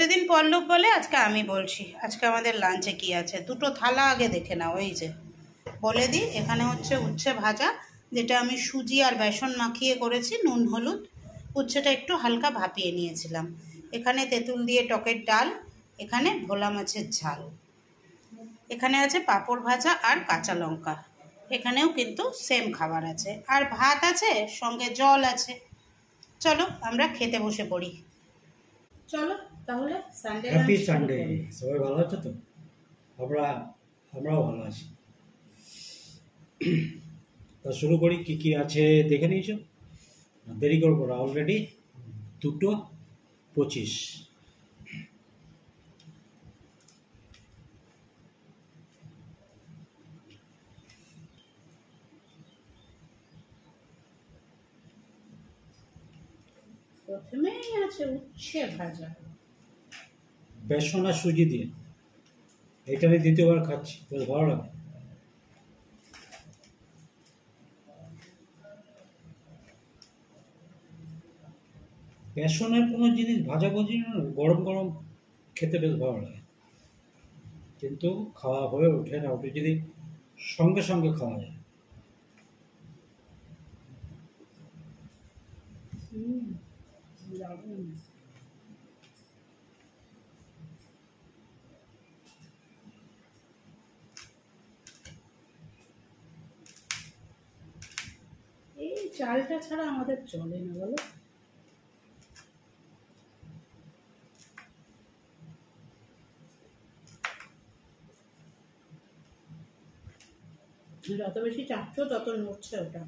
প্রতিদিন পল্লব বলে, আজকে আমি বলছি। আজকে আমাদের লাঞ্চে কি আছে, দুটো থালা আগে দেখে নাও। এই যে বলে দিই, এখানে হচ্ছে উচ্ছে ভাজা, যেটা আমি সুজি আর বেসন মাখিয়ে করেছি, নুন হলুদ। উচ্ছেটা একটু হালকা ভাপিয়ে নিয়েছিলাম। এখানে তেঁতুল দিয়ে টকের ডাল, এখানে ভোলা মাছের ঝাল, এখানে আছে পাঁপড় ভাজা আর কাঁচা লঙ্কা। এখানেও কিন্তু সেম খাবার আছে, আর ভাত আছে, সঙ্গে জল আছে। চলো আমরা খেতে বসে পড়ি। চলো তাহলে। Sunday happy Sunday. সবাই ভালো আছো তো? আমরাও ভালো আছি। তা শুরু করি, কি কি আছে দেখে নিয়েছো? দেরি করবো না, অলরেডি 2:25। প্রথমেই আছে উচ্ছে ভাজা, বেসন আর সুজি দিয়ে। এটা আমি দ্বিতীয়বার খাচ্ছি, বেশ ভালো লাগে। বেসনের কোনো জিনিস ভাজাভুজি না, গরম গরম খেতে বেশ ভালো লাগে, কিন্তু খাওয়া হয়ে ওঠে না। ওটা যদি সঙ্গে সঙ্গে খাওয়া যায়। দারুণ। এই চালটা ছাড়া আমাদের চলে না, বলো। যত বেশি চাচ্ছ তত নড়ছে ওটা।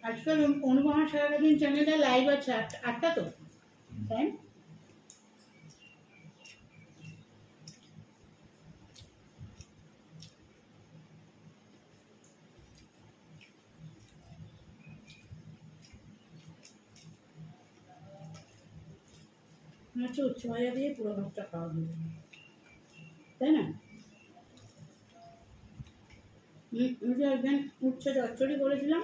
আজকাল অনুপমা সারাদিন চ্যানেলে লাইভ আছে, 8টা তো, তাই? হচ্ছে উচ্চ ভাজা দিয়ে পুরো ভাতটা খাওয়া হয়ে যাবে, তাই না? একদিন উচ্ছে চচ্চড়ি করেছিলাম,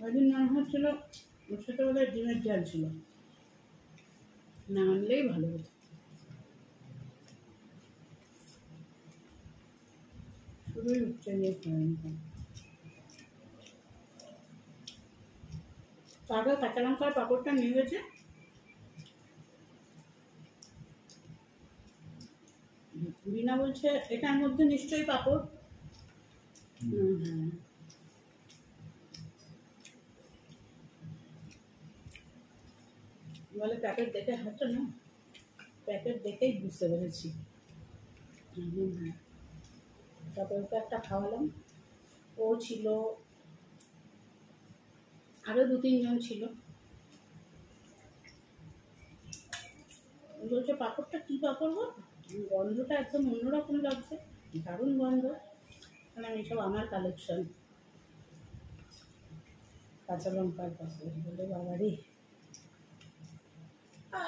ওইদিন মনে হচ্ছিল সেটা বোধহয় ডিমের ঝাল ছিল, না আনলেই ভালো হতো। শুধুই উচ্ছে দিয়ে খেয়ে নিতাম। তারপর কাঁচা লঙ্কার পাঁপড়টা নিয়ে গেছে, রিনা বলছে এটার মধ্যে নিশ্চয়ই পাঁপড়। হ্যাঁ, বলে প্যাকেট দেখে হাঁটো না, প্যাকেট দেখেই বুঝতে পেরেছি। হ্যাঁ, তারপর ওকে একটা খাওয়ালাম, ও ছিল, আরও 2-3 জন ছিল। বলছে পাঁপড়টা কী পাঁপড় গো, গন্ধটা একদম অন্যরকম লাগছে, দারুণ গন্ধ। মানে এইসব আমার কালেকশন, কাঁচা লঙ্কার পাঁপড়। বলে বাবারে,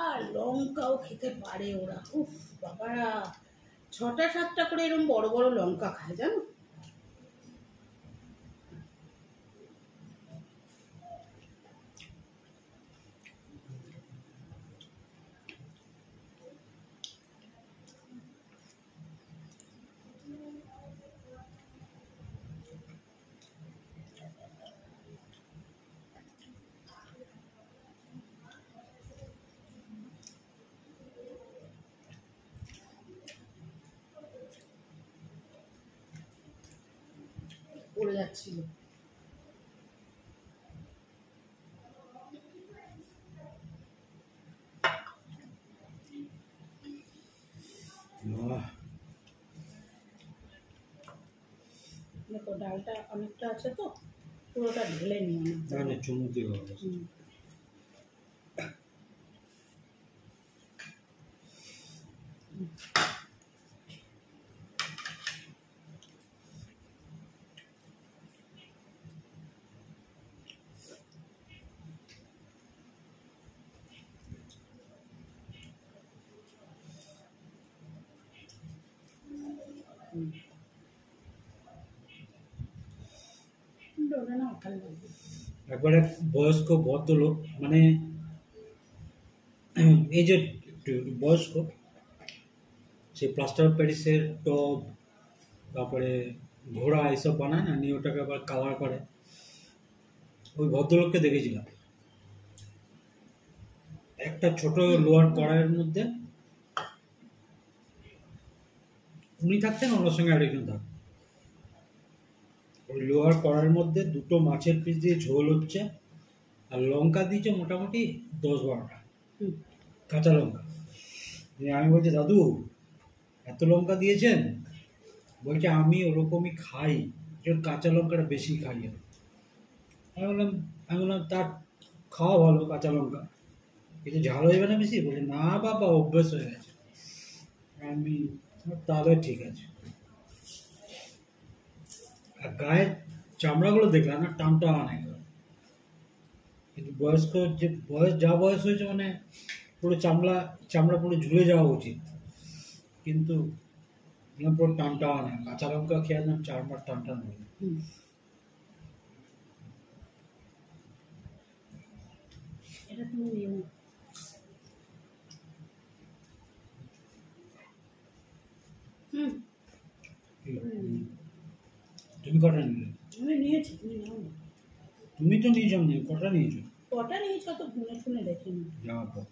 আর লঙ্কাও খেতে পারে ওরা, উফ বাবারা, 6টা-7টা করে এরকম বড় বড় লঙ্কা খায়, জানো। পড়ে যাচ্ছিল। দেখো ডালটা অনেকটা আছে তো, পুরোটা ঢেলে নিও না। না না, চুমুক দিয়ে হবে। একবার এক বয়স্ক ভদ্রলোক, মানে এই যে বয়স্ক, সে প্লাস্টার অফ প্যারিসের টব, তারপরে ঘোড়া এসব বানায় না, নিয়ে ওটাকে আবার কালার করে। ওই ভদ্রলোককে দেখেছিলাম একটা ছোট লোহার কড়াইয়ের মধ্যে, উনি থাকতেন, ওনার সঙ্গে আরেকজন থাকতেন। ওই লোহার কড়াইয়ের মধ্যে দুটো মাছের পিস দিয়ে ঝোল হচ্ছে, আর লঙ্কা দিয়েছে মোটামুটি 10-12টা কাঁচা লঙ্কা। আমি বলছি, দাদু এত লঙ্কা দিয়েছেন? বলছে, আমি ওরকমই খাই, কাঁচা লঙ্কাটা বেশি খাই। আমি বললাম তার খাওয়া ভালো কাঁচা লঙ্কা, কিন্তু ঝাল হয়ে যাবে না বেশি? বলে, না বাবা, অভ্যেস হয়ে গেছে। আমি তাহলে ঠিক আছে। আর গায়ের চামড়াগুলো দেখলাম না, টানটা আনে, কিন্তু বয়স্ক যে বয়স হয়েছে, মানে পুরো চামড়া পুরো ঝুলে যাওয়া উচিত, কিন্তু পুরো টানটা আনে। কাঁচা লঙ্কা খেয়ে না, চামড়ার টানটা নেই। এটা তুমি নিও। তুমি কটা নিলে? আমি নিয়েছি, তুমি নাও না। তুমি তো নিয়েছো, কটা নিয়েছো? কটা নিয়েছো তো গুনে শুনে দেখিনি। যাওয়ার পর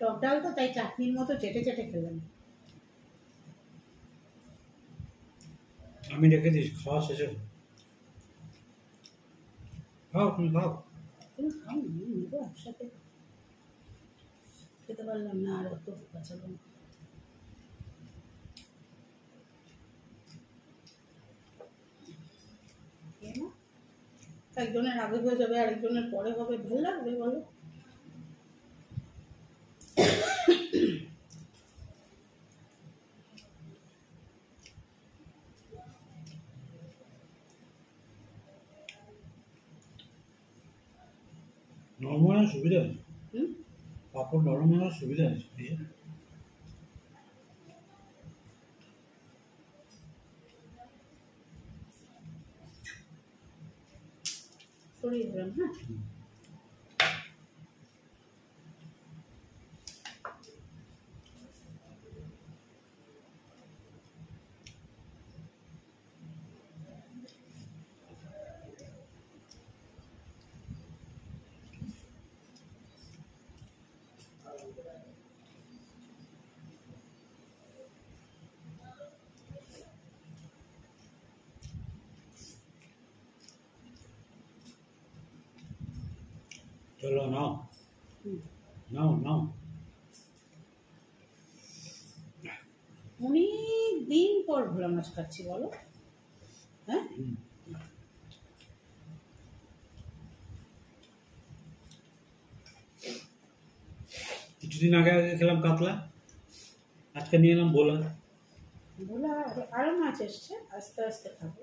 টক ডাল তো তাই চাটনির মতো চেটে চেটে খেলাম। আমি রেখে দিয়েছি, খাওয়া শেষে খাও, তুমি খাও। তুমি খাও না, আমি নেবো একসাথে। খেতে পারলাম না আর অত কাঁচা লঙ্কা। একজনের আগে হয়ে যাবে, আরেকজনের পরে হবে, ভালো লাগবে বলো? নরম হওয়ার সুবিধা আছে, পাপড় নরম হওয়ার সুবিধা আছে। সরিয়ে দিলাম, হ্যাঁ। চলো নাও, নাও নাও। অনেক দিন পর ভোলা মাছ খাচ্ছি বলো, হ্যাঁ। কিছুদিন আগে খেলাম কাতলা, আজকে নিয়ে এলাম ভোলা। ভোলা আরো মাছ এসছে, আস্তে আস্তে খাবো।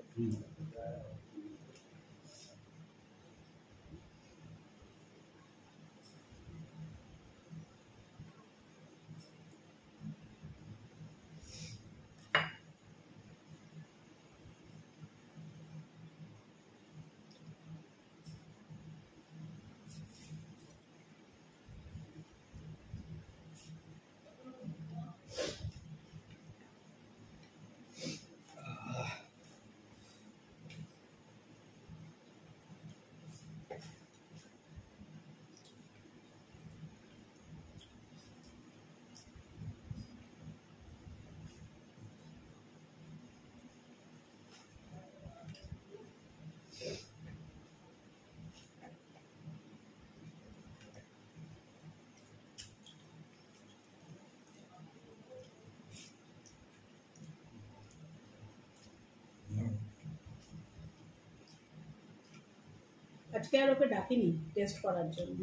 আজকে আর ওকে ডাকিনি টেস্ট করার জন্য।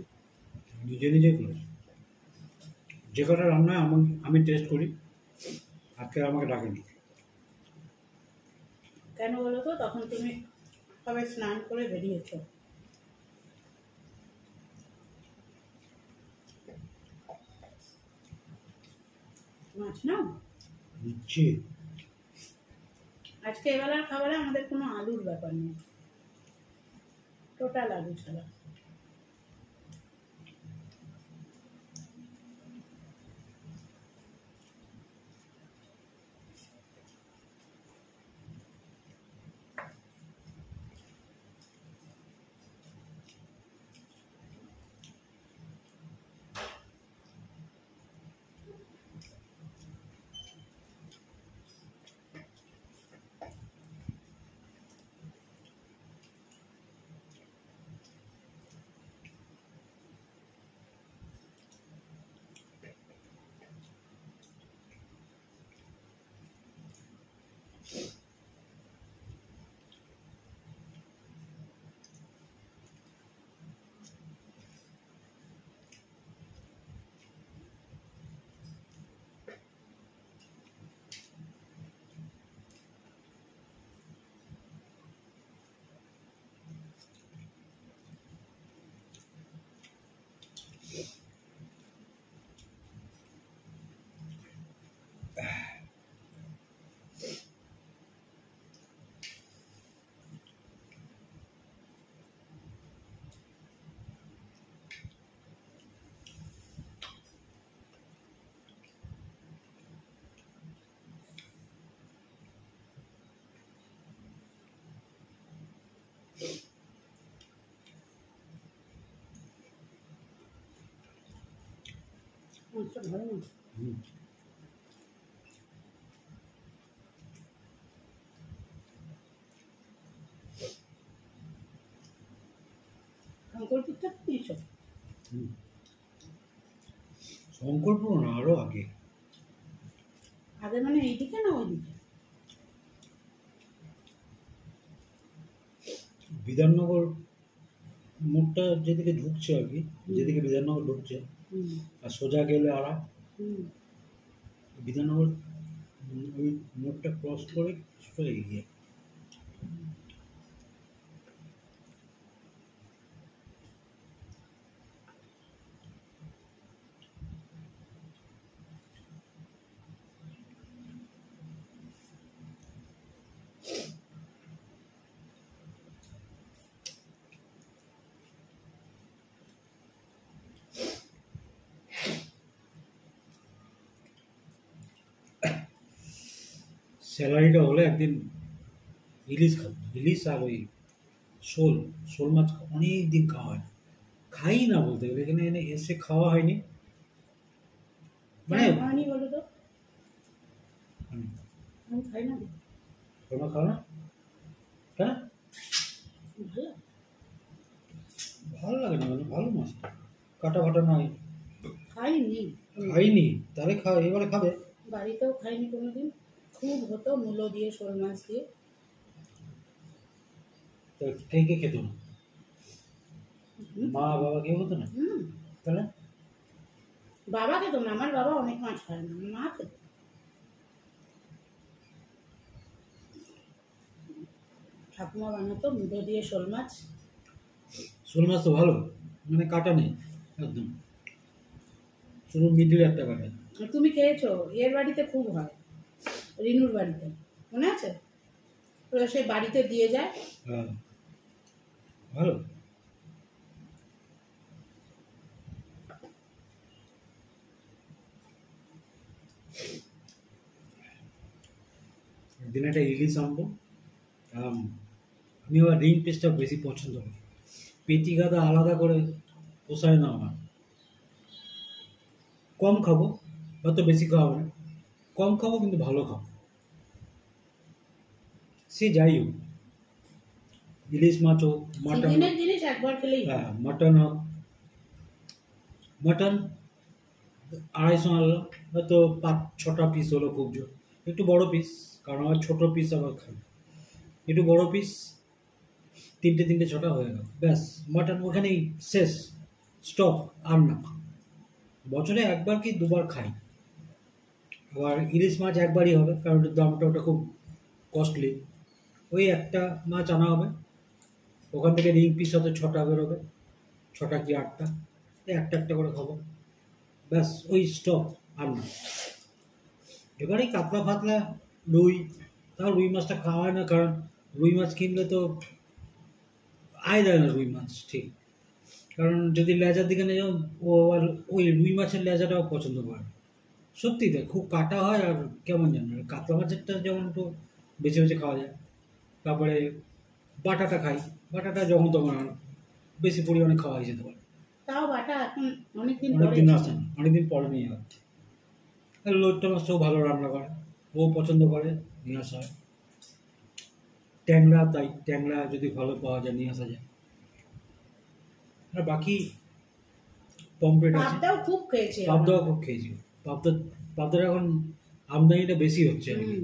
নিজে নিজে করি, যে কটা রান্না আমি টেস্ট করি, আজকে আমাকে ডাকেনি। কেন বলো তো? তখন তুমি সবাই স্নান করে বেরিয়েছো। মাছ নাও দিচ্ছি। আজকে এবেলার খাবারে আমাদের কোনো আলুর ব্যাপার নেই, টোটাল আলু ছাড়া। মাছটা ভালো না। শঙ্করপুরটা দিয়েছো? শঙ্করপুর না, আরো আগে। আগে মানে এইদিকে না ওইদিকে? বিধাননগর মোড়টা যেদিকে ঢুকছে আর কি, যেদিকে বিধাননগর ঢুকছে, আর সোজা গেলে আড়া বিধাননগর, ওই মোড়টা ক্রস করে কিছুটা এগিয়ে। স্যালারিটা হলে একদিন ইলিশ খাবো, ইলিশ আর ওই শোল, শোল মাছ অনেক দিন খাওয়া হয় না, খাই না বলতে গেলে, এখানে এনে এসে খাওয়া হয়নি। মানে হয়নি বলো তো? আমি খাই না। তোমরা খাও না? হ্যাঁ, ভালো লাগে না, মানে ভালো মাছ কাটা ফাটা নাই। খাইনি। খাইনি? তাহলে খাও, এবারে খাবে। বাড়িতেও খাইনি কোনোদিন। খুব হতো মূলো দিয়ে, শোল মাছ দিয়ে। তো কে কে খেত না? মা বাবা কেউ হতো না? তাহলে বাবা খেত না, আমার বাবা অনেক মাছ খায় না, মা খেত। ঠাকুমা বানাতো মূলো দিয়ে শোল মাছ। শোল মাছ তো ভালো, মানে কাটা নেই একদম, শুধু মিডিলে একটা কাটা। তুমি খেয়েছো? এর বাড়িতে খুব হয়, রিনুর বাড়িতে, মনে আছে? ওরা সেই বাড়িতে দিয়ে যায়। হ্যাঁ, ভালো। একদিন একটা ইলিশ আনবো। আমি আবার রিং পিসটা বেশি পছন্দ করি, পেটি গাদা আলাদা করে পোষায় না আমার। কম খাবো, হয়তো বেশি খাওয়াবো না, কম খাবো কিন্তু ভালো খাবো। সে যাই হোক, ইলিশ মাছ হোক, মাটন, সিজনের জিনিস একবার খেলেই হয়। হ্যাঁ মাটন হোক, মাটন 250 আনলাম, হয়তো 5-6টা পিস হলো খুব জোর, একটু বড় পিস, কারণ আমার ছোটো পিস আবার খাই, একটু বড় পিস তিনটে ছটা হয়ে গেল, ব্যাস মাটন ওখানেই শেষ, স্টপ, আর না। বছরে একবার কি দুবার খাই। আবার ইলিশ মাছ একবারই হবে, কারণ ওটার দামটা ওটা খুব কস্টলি। ওই একটা মাছ আনা হবে, ওখান থেকে রিং পিস হয়তো 6টা বেরোবে, 6টা কি 8টা, একটা একটা করে খাবো, ব্যাস ওই স্টপ, আর না। এবারে কাতলা ফাতলা রুই, তাও রুই মাছটা খাওয়া হয় না, কারণ রুই মাছ কিনলে তো আয় দেয় না রুই মাছ ঠিক। কারণ যদি লেজার দিকে নিয়ে যাও, ও আর ওই রুই মাছের লেজাটাও পছন্দ করে না। সত্যি তাই, খুব কাটা হয় আর কেমন জানো। কাতলা মাছেরটা যেমন একটু বেছে বেছে খাওয়া যায়। তারপরে বাটাটা খাই, বাটাটা যখন তখন বেশি পরিমাণে খাওয়া হয়ে যেতে পারে। তাও বাটা এখন অনেকদিন অনেকদিন আসে না, অনেকদিন পরে নিয়ে হয়। আর লোটটা মাছটাও ভালো রান্না করে, ও পছন্দ করে, নিয়ে আসা হয়। ট্যাংরা, তাই ট্যাংরা যদি ভালো পাওয়া যায় নিয়ে আসা যায়। আর বাকি পমপ্লেট আছে, পাবদাও খুব খেয়েছে, পাবদাও খুব খেয়েছি। পাবদার এখন আমদানিটা বেশি হচ্ছে আর কি।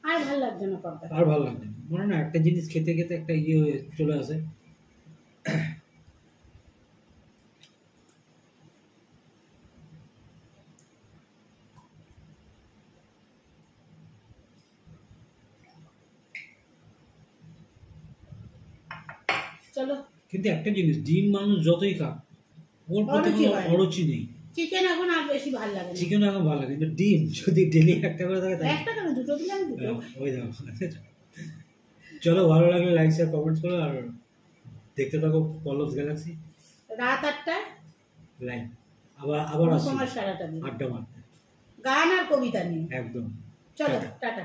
আর ভালো লাগছে না পাবদা, আর ভালো লাগছে না, মনে না একটা জিনিস খেতে খেতে একটা ইয়ে হয়ে চলে আসে। চলো। কিন্তু একটা জিনিস, ডিম মানুষ যতই খাক ওর প্রতি অরুচি কোনো হয়। অরুচি নেই। চিকেন এখন আর বেশি ভালো লাগে না। চিকেন এখন ভালো লাগে, কিন্তু ডিম যদি ডেলি একটা করে থাকে তাহলে একটা কেন, দুটো দিলাম, দুটো। ওই দাও। চলো, ভালো লাগলে লাইক শেয়ার কমেন্টস করো, আর দেখতে থাকো পল্লবস গ্যালাক্সি। রাত 8টায় লাইক আবার আসছি তোমার সারাটা দিন আড্ডা মারতে, গান আর কবিতা নিয়ে। একদম। চলো, টাটা। টাটা।